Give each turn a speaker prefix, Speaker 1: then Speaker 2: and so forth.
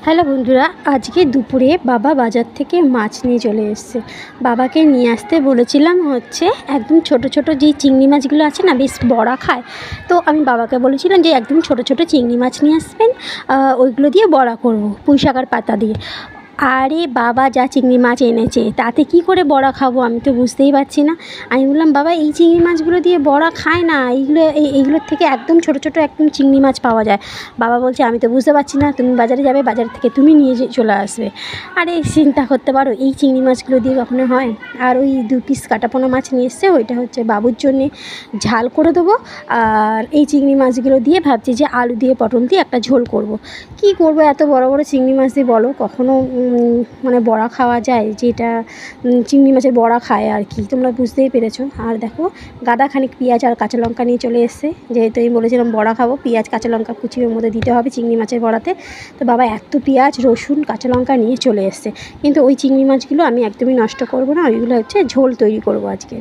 Speaker 1: Hello বন্ধুরা, আজকে দুপুরে বাবা বাজার থেকে মাছ নিয়ে চলে এসেছে। বাবাকে নিয়ে আসতে বলেছিলাম একদম ছোট ছোট যেই চিংড়ি মাছগুলো আছে না, বেশ বড়া খায়। তো আমি বাবাকে বলেছিলাম যে একদম ছোট ছোট চিংড়ি মাছ নিয়ে আসবেন, ওইগুলো দিয়ে বড়া করব পুঁই শাক আর পাতা দিয়ে। আরে বাবা যা চিংড়ি মাছ এনেছে তাতে কি করে বড়া খাবো, আমি তো বুঝতেই পারছি না। আমি বললাম, বাবা এই চিংড়ি মাছগুলো দিয়ে বড়া খায় না, এইগুলোর থেকে একদম ছোট ছোট একদম চিংড়ি মাছ পাওয়া যায়। বাবা বলছে, আমি তো বুঝতে পারছি না, তুমি বাজারে যাবে, বাজার থেকে তুমি নিয়ে চলে আসবে। আরে চিন্তা করতে পারো, এই চিংড়ি মাছগুলো দিয়ে কখনো হয়? আর ওই 2 পিস কাটাপোনা মাছ নিয়ে এসছে, ওইটা বাবুর জন্যে ঝাল করে দেবো। আর এই চিংড়ি মাছগুলো দিয়ে ভাবছি যে আলু দিয়ে পটল দিয়ে একটা ঝোল করব। কি করব এত বড় বড় চিংড়ি মাছ দিয়ে, বলো? কখনো মানে বড়া খাওয়া যায়, যেটা চিংড়ি মাছের বড়া খায় আর কি, তোমরা বুঝতেই পেরেছো। আর দেখো, গাদাখানিক পেঁয়াজ আর কাঁচা লঙ্কা নিয়ে চলে এসছে, যেহেতু আমি বলেছিলাম বড়া খাবো, পেঁয়াজ কাঁচা লঙ্কা কুচির মধ্যে দিতে হবে চিংড়ি মাছের বড়াতে। তো বাবা এত পেঁয়াজ রসুন কাঁচা লঙ্কা নিয়ে চলে এসছে, কিন্তু ওই চিংড়ি মাছগুলো আমি একদমই নষ্ট করব না, ওইগুলো ঝোল তৈরি করব আজকে।